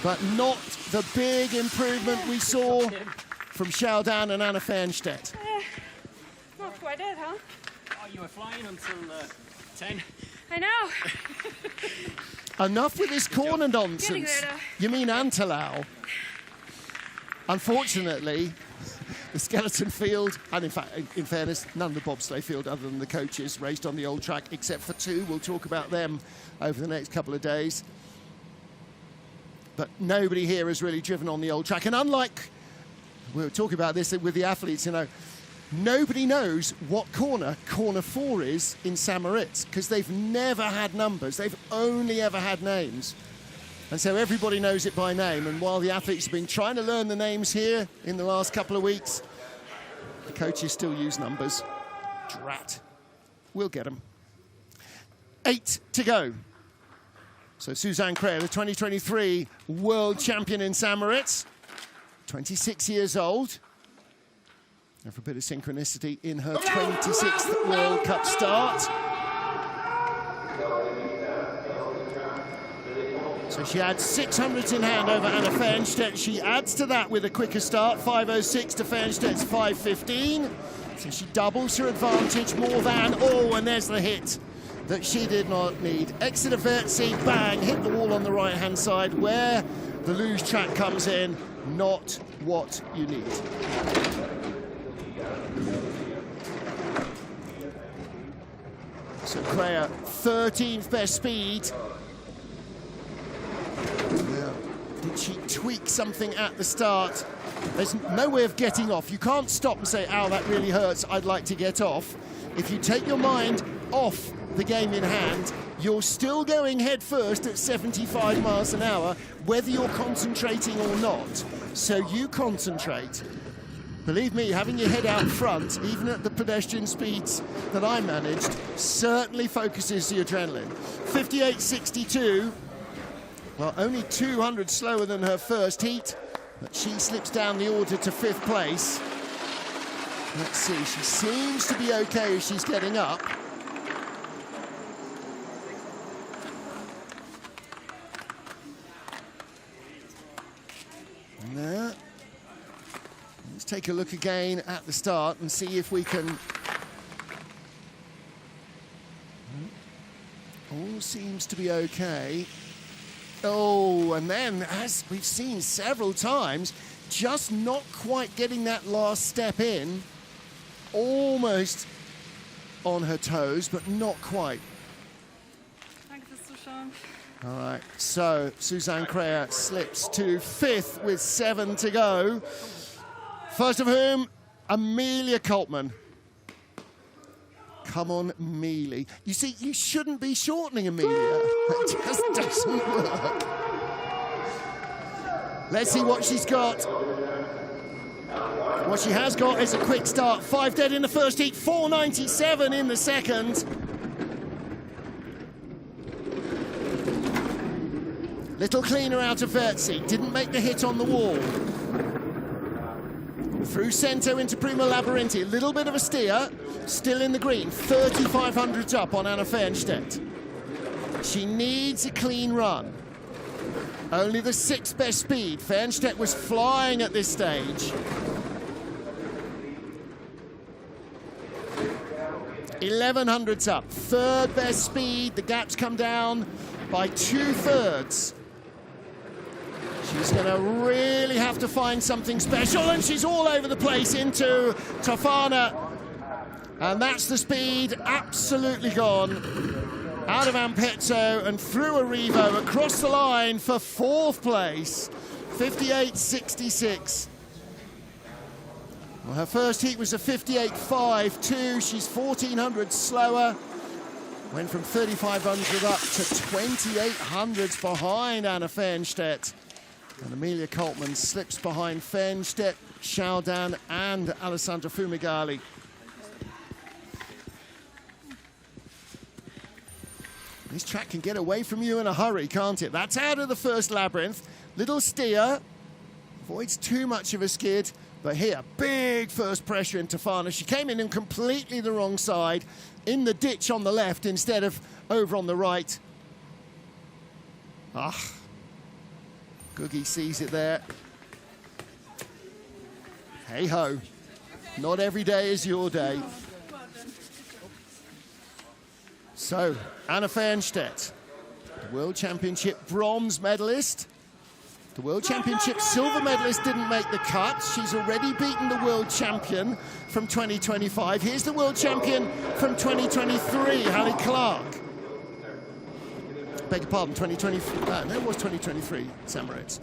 but not the big improvement we saw from Xiaodan and Anna Fernstedt. Not quite it, huh? Oh, you were flying until 10. I know. Enough with this corner nonsense. You mean Antelau? Unfortunately, the skeleton field, and in fact, in fairness, none of the bobsleigh field other than the coaches raced on the old track, except for 2. We'll talk about them over the next couple of days. But nobody here has really driven on the old track. And unlike, we were talking about this with the athletes, you know, nobody knows what corner 4 is in St-Moritz, because they've never had numbers. They've only ever had names. And so everybody knows it by name. And while the athletes have been trying to learn the names here in the last couple of weeks, the coaches still use numbers. Drat. We'll get them. 8 to go. So Suzanne Kreyer, the 2023 world champion in St-Moritz, 26 years old. And for a bit of synchronicity in her 26th World Cup start. So she had 600s in hand over Anna Fernstedt. She adds to that with a quicker start, 5:06 to Fernstedt's 5:15. So she doubles her advantage more than, oh, and there's the hit that she did not need. Exeter Vertzi, bang, hit the wall on the right-hand side where the luge track comes in, not what you need. So Kreyer, 13th best speed. Did she tweak something at the start? There's no way of getting off. You can't stop and say, ow, that really hurts, I'd like to get off. If you take your mind off the game in hand, you're still going head first at 75 miles an hour, whether you're concentrating or not. So you concentrate. Believe me, having your head out front, even at the pedestrian speeds that I managed, certainly focuses the adrenaline. 58.62. Well, only 200 slower than her first heat, but she slips down the order to 5th place. Let's see, she seems to be okay as she's getting up. There. Let's take a look again at the start and see if we can... All seems to be okay. Oh, and then, as we've seen several times, just not quite getting that last step in. Almost on her toes, but not quite. Danke fürs Zuschauen. All right, so Suzanne Crea slips to 5th with 7 to go. First of whom, Amelia Coltman. Come on, Mealy. You see, you shouldn't be shortening Amelia. It just doesn't work. Let's see what she's got. What she has got is a quick start. 5 dead in the first heat, 4.97 in the second. Little cleaner out of Verzi. Didn't make the hit on the wall. Through Cento into Prima Labyrinthi. A little bit of a steer. Still in the green. 3,500s up on Anna Fernstedt. She needs a clean run. Only the 6th best speed. Fernstedt was flying at this stage. 1,100s up. 3rd best speed. The gaps come down by 2/3. She's going to really have to find something special, and she's all over the place into Tofana. And that's the speed absolutely gone. Out of Ampezzo and through Arrivo across the line for 4th place. 58.66. Well, her first heat was a 58.52. She's 1,400 slower. Went from 3,500 up to 2,800s behind Anna Fernstedt. And Amelia Coltman slips behind Fernstedt, Shaldan, and Alessandra Fumagalli. This track can get away from you in a hurry, can't it? That's out of the first labyrinth. Little steer, avoids too much of a skid, but here, big first pressure in Tofana. She came in completely the wrong side, in the ditch on the left instead of over on the right. Googie sees it there. Hey-ho, not every day is your day. So, Anna Fernstedt, the World Championship bronze medalist. The World Championship silver medalist didn't make the cut. She's already beaten the world champion from 2025. Here's the world champion from 2023, Hallie Clark. Beg your pardon, 2023. No, it was 2023, Samaritz.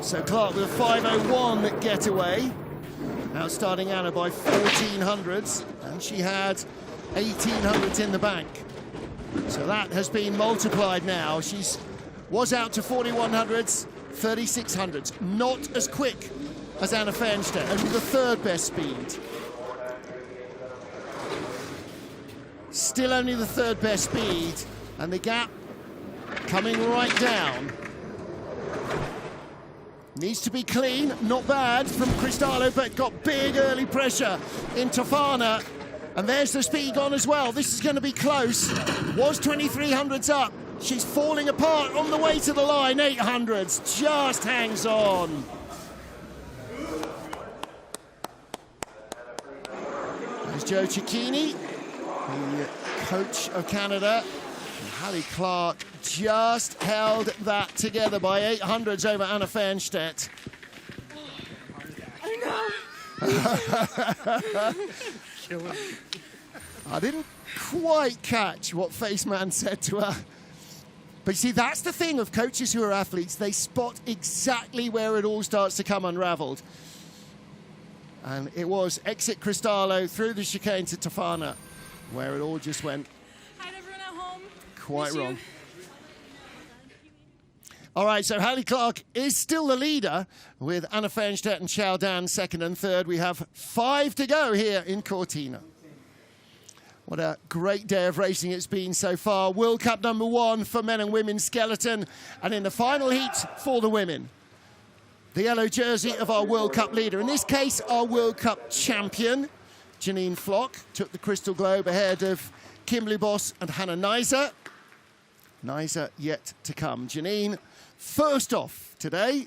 So Clark with a 5:01 getaway. Outstarting Anna by 1,400s, and she had 1,800s in the bank. So that has been multiplied now. Was out to 4,100s, 3,600s. Not as quick as Anna Fernstedt, only the 3rd best speed. Still only the 3rd best speed, and the gap coming right down. Needs to be clean, not bad from Cristallo, but got big early pressure in Tofana. And there's the speed gone as well. This is going to be close. Was 2,300s up. She's falling apart on the way to the line. 800s, just hangs on. There's Joe Cicchini, the coach of Canada. And Hallie Clark just held that together by 800s over Anna Fernstedt. I know. I didn't quite catch what Faceman said to her. But you see, that's the thing of coaches who are athletes. They spot exactly where it all starts to come unraveled. And it was exit Cristallo through the chicane to Tofana, where it all just went Hi, everyone at home. quite Miss you. wrong. All right, so Hallie Clark is still the leader with Anna Fernstedt and Shaldan 2nd and 3rd. We have 5 to go here in Cortina. What a great day of racing it's been so far. World Cup #1 for men and women's skeleton. And in the final heat for the women, the yellow jersey of our World Cup leader. In this case, our World Cup champion, Janine Flock, took the Crystal Globe ahead of Kimberly Boss and Hannah Neiser. Neiser yet to come. Janine first off today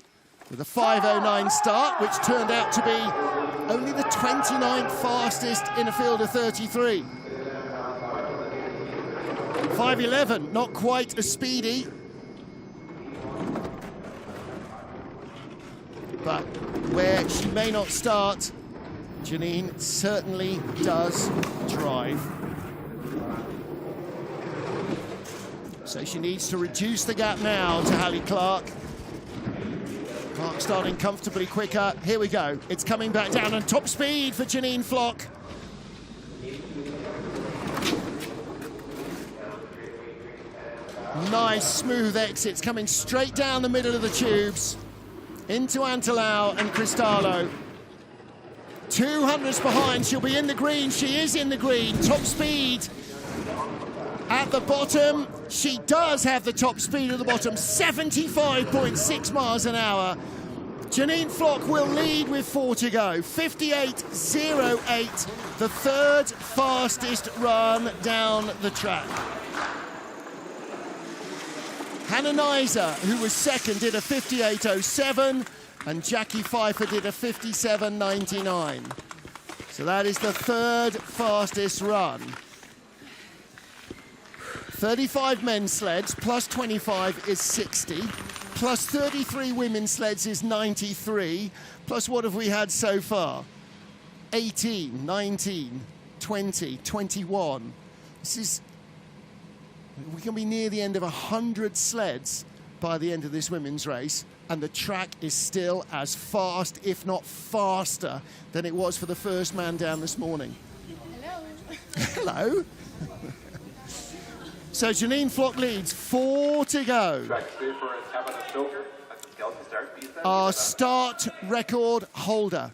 with a 5:09 start, which turned out to be only the 29th fastest in a field of 33. 5:11, not quite as speedy. But where she may not start, Janine certainly does drive. So she needs to reduce the gap now to Hallie Clark. Clark starting comfortably quicker. Here we go. It's coming back down, and top speed for Janine Flock. Nice smooth exits coming straight down the middle of the tubes into Antelau and Cristallo. 200s behind, she'll be in the green. She is in the green. Top speed at the bottom. She does have the top speed at the bottom, 75.6 miles an hour. Janine Flock will lead with 4 to go. 58.08, the third fastest run down the track. Hannah Nizer, who was second, did a 58.07, and Jackie Pfeiffer did a 57.99. So that is the third fastest run. 35 men's sleds, plus 25 is 60, plus 33 women's sleds is 93, plus what have we had so far? 18, 19, 20, 21. This is, we're gonna be near the end of 100 sleds by the end of this women's race, and the track is still as fast, if not faster, than it was for the first man down this morning. Hello. Hello. So Janine Flock leads, 4 to go. Our start record holder,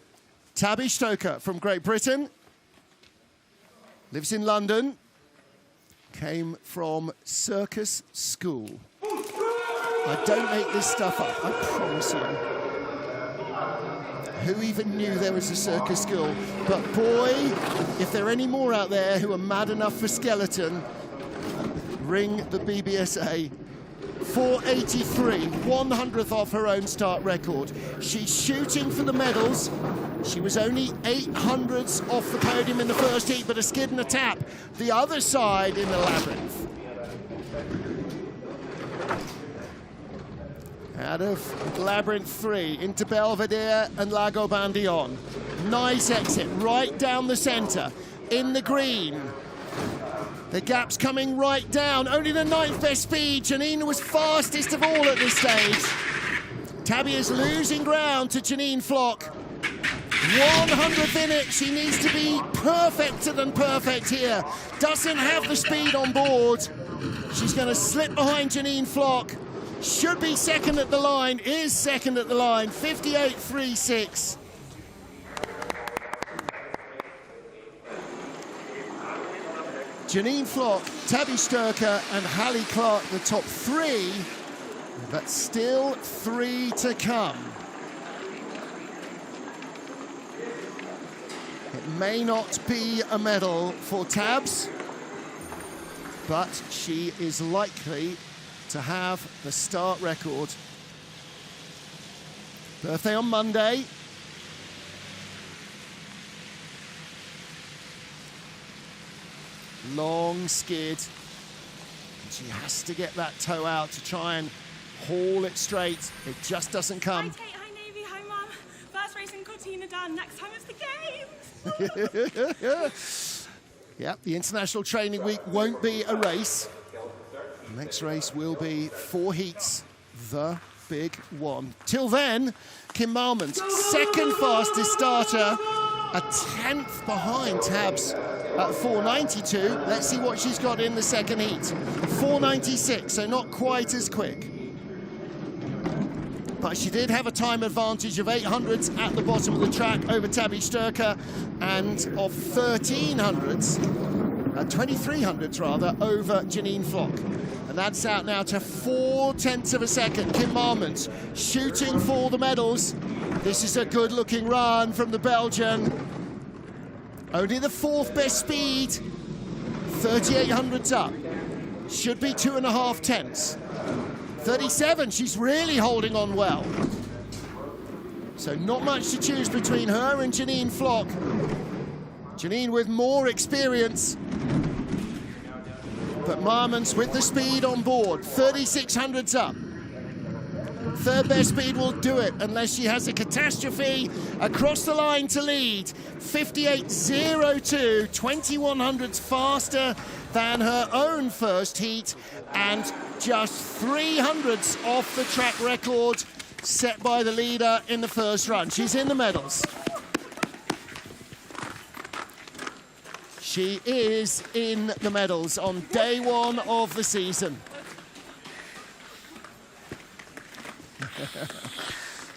Tabby Stoker from Great Britain, lives in London, came from Circus School. I don't make this stuff up, I promise you. Who even knew there was a circus school? But boy, if there are any more out there who are mad enough for skeleton, ring the BBSA. 483, 100th off her own start record. She's shooting for the medals. She was only 800ths off the podium in the first heat, but a skid and a tap the other side in the labyrinth. Out of Labyrinth 3 into Belvedere and Lago Bandillon. Nice exit right down the centre in the green. The gap's coming right down. Only the 9th best speed. Janine was fastest of all at this stage. Tabby is losing ground to Janine Flock. 100th in it. She needs to be perfecter than perfect here. Doesn't have the speed on board. She's going to slip behind Janine Flock. Should be second at the line. Is second at the line. 58.36. Janine Flock, Tabby Sturker and Hallie Clark, the top 3, but still 3 to come. It may not be a medal for Tabs, but she is likely to have the start record. Birthday on Monday. Long skid. And she has to get that toe out to try and haul it straight. It just doesn't come. Hi Kate, hi Navy, hi Mum. First race in Cortina done. Next time it's the games. Yep, the International Training Week won't be a race. The next race will be 4 heats, the big one. Till then, Kim Marmont, second fastest starter, a 10th behind Tabs at 492. Let's see what she's got in the second heat. 496, so not quite as quick. But she did have a time advantage of 800ths at the bottom of the track over Tabby Sturker, and of 1300ths, 2300ths rather, over Janine Flock. And that's out now to 0.4 of a second. Kim Marmont shooting for the medals. This is a good looking run from the Belgian. Only the 4th best speed, 3800ths up. Should be 2.5 tenths. 37, she's really holding on well. So not much to choose between her and Janine Flock. Janine with more experience. But Marmont's with the speed on board, 3600ths up. Third best speed will do it unless she has a catastrophe. Across the line to lead. 58.02, 2100ths faster than her own first heat, and just 300ths off the track record set by the leader in the first run. She's in the medals. She is in the medals on day one of the season.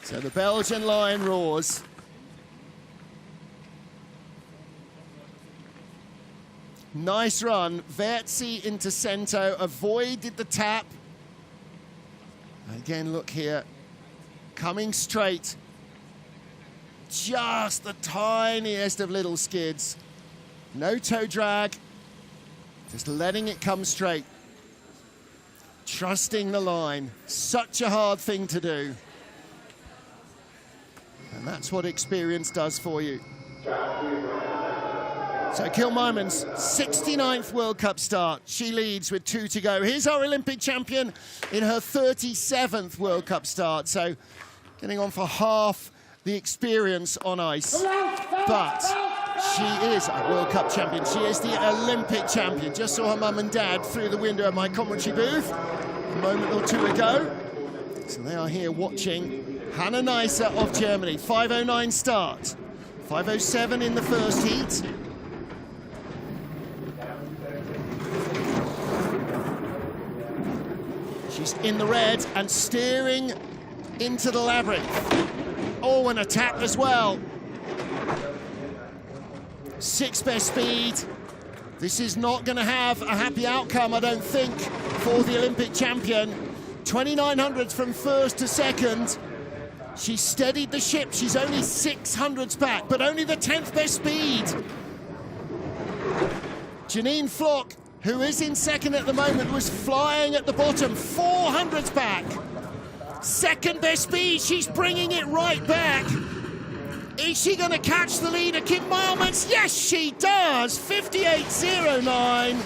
So the Belgian lion roars. Nice run. Verzi into Cento, avoided the tap. Again, look here. Coming straight. Just the tiniest of little skids. No toe drag. Just letting it come straight. Trusting the line. Such a hard thing to do. And that's what experience does for you. So Kilmaiman's 69th World Cup start. She leads with 2 to go. Here's our Olympic champion in her 37th World Cup start. So getting on for half the experience on ice. But she is a World Cup champion. She is the Olympic champion. Just saw her mum and dad through the window of my commentary booth a moment or two ago. So they are here watching Hannah Neisser of Germany. 5:09 start. 5:07 in the first heat. She's in the red and steering into the labyrinth. Oh, and a tap as well. 6th best speed. This is not going to have a happy outcome, I don't think, for the Olympic champion. 2900ths from first to second. She steadied the ship. She's only 600ths back, but only the 10th best speed. Janine Flock, who is in second at the moment, was flying at the bottom, 400ths back. 2nd best speed, she's bringing it right back. Is she going to catch the leader, Kim Milmans? Yes, she does. 58.09.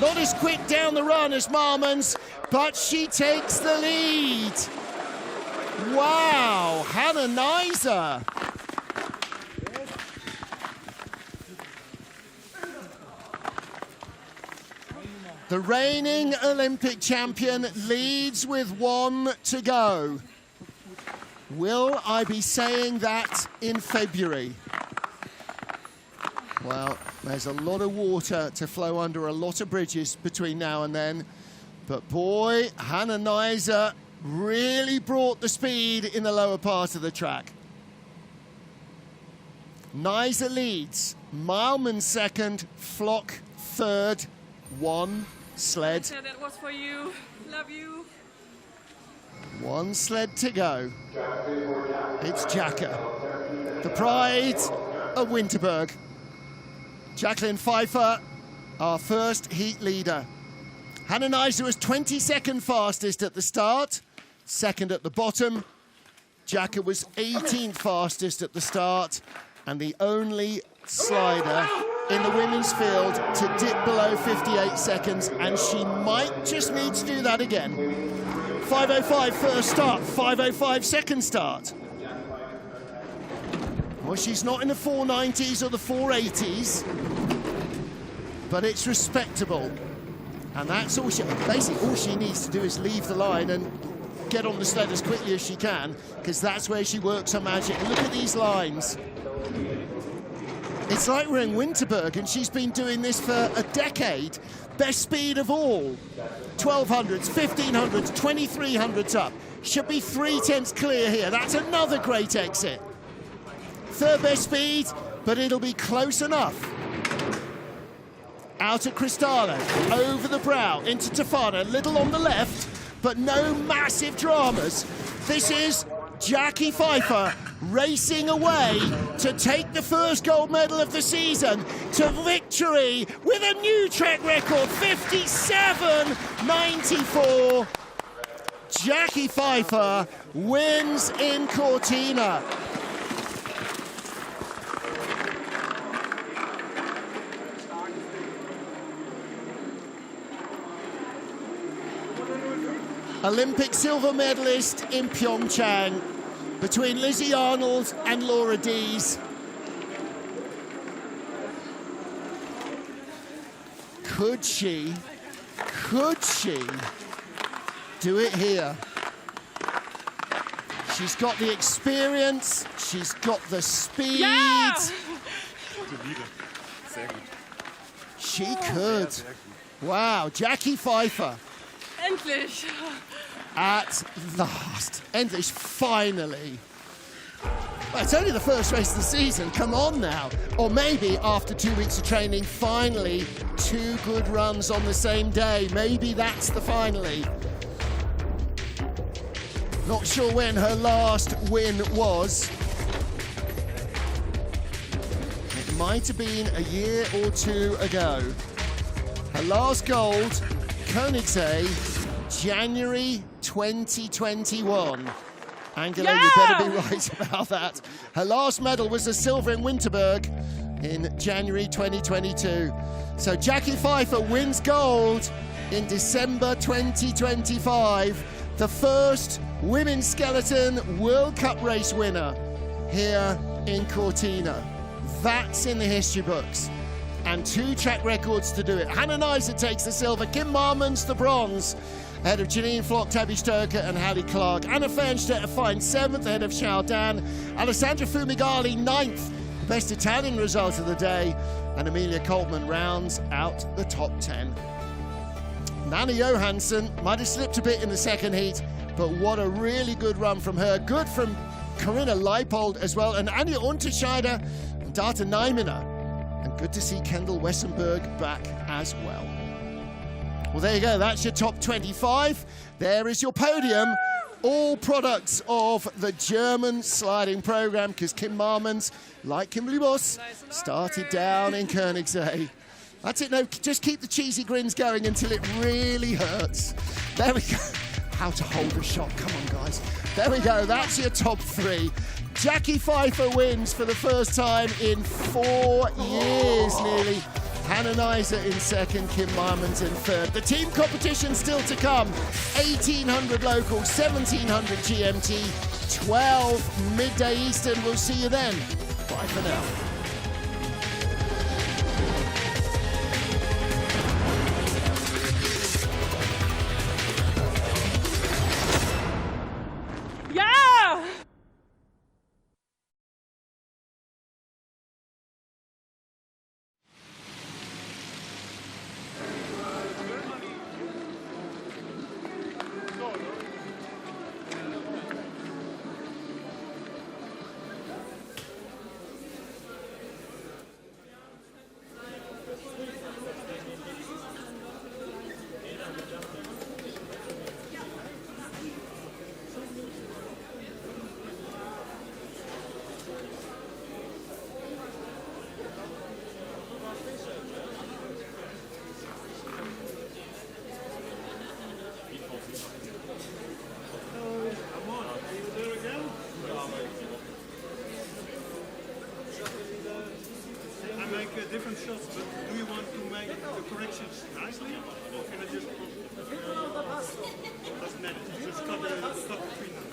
Not as quick down the run as Milmans, but she takes the lead. Wow, Hannah Neisser. The reigning Olympic champion leads with 1 to go. Will I be saying that in February? Well, there's a lot of water to flow under a lot of bridges between now and then. But boy, Hannah Neisser really brought the speed in the lower part of the track. Neisser leads. Milman second, Flock third, 1 sled. That was for you. Love you. 1 sled to go. It's Jacka, the pride of Winterberg. Jacqueline Pfeiffer, our first heat leader. Hannah Neisser was 22nd fastest at the start, 2nd at the bottom. Jacka was 18th fastest at the start, and the only slider in the women's field to dip below 58 seconds, and she might just need to do that again. 5:05 first start, 5:05 second start. Well, she's not in the 490s or the 480s, but it's respectable. And that's all she, basically all she needs to do is leave the line and get on the sled as quickly as she can, because that's where she works her magic. And look at these lines. It's like we're in Winterberg, and she's been doing this for a decade. Best speed of all. 1200s, 1500s, 2300s up. Should be 3/10 clear here. That's another great exit. 3rd best speed, but it'll be close enough. Out at Cristallo, over the brow, into Tafana, little on the left, but no massive dramas. This is Jackie Pfeiffer racing away to take the first gold medal of the season to victory with a new track record, 57.94. Jackie Pfeiffer wins in Cortina. Olympic silver medalist in Pyeongchang, between Lizzie Arnold and Laura Dees. Could she do it here? She's got the experience, she's got the speed. Ja! She could. Wow, Jackie Pfeiffer. Endlich. At last. Endlich, finally. Well, it's only the first race of the season, come on now. Or maybe after 2 weeks of training, finally 2 good runs on the same day. Maybe that's the finally. Not sure when her last win was. It might have been a year or 2 ago. Her last gold, Koenigsegg, January 2021. Angela, you better be right about that. Her last medal was a silver in Winterberg in January 2022. So Jackie Pfeiffer wins gold in December 2025. The first Women's Skeleton World Cup race winner here in Cortina. That's in the history books. And 2 track records to do it. Hannah Neisser takes the silver, Kim Marmons the bronze, ahead of Janine Flock, Tabby Stoker and Hallie Clark. Anna Fernstetter finds 7th ahead of Xiao Dan. Alessandra Fumigali 9th, the best Italian result of the day. And Amelia Coltman rounds out the top 10. Nana Johansson might have slipped a bit in the second heat, but what a really good run from her. Good from Corinna Leipold as well, and Anja Unterscheider and Data Neiminer. And good to see Kendall Wessenberg back as well. Well, there you go. That's your top 25. There is your podium. All products of the German sliding program, because Kim Marmons, like Kimberly Boss, started down in Koenigsegg. That's it. No, just keep the cheesy grins going until it really hurts. There we go. How to hold a shot. Come on, guys. There we go. That's your top 3. Jackie Pfeiffer wins for the first time in 4 years, nearly. Hannah Neisser in second, Kim Marmons in third. The team competition still to come. 1800 local, 1700 GMT, 12 midday Eastern. We'll see you then. Bye for now. Ja! Different shots, but do you want to make the corrections nicely, or can I just doesn't matter, just cut between them?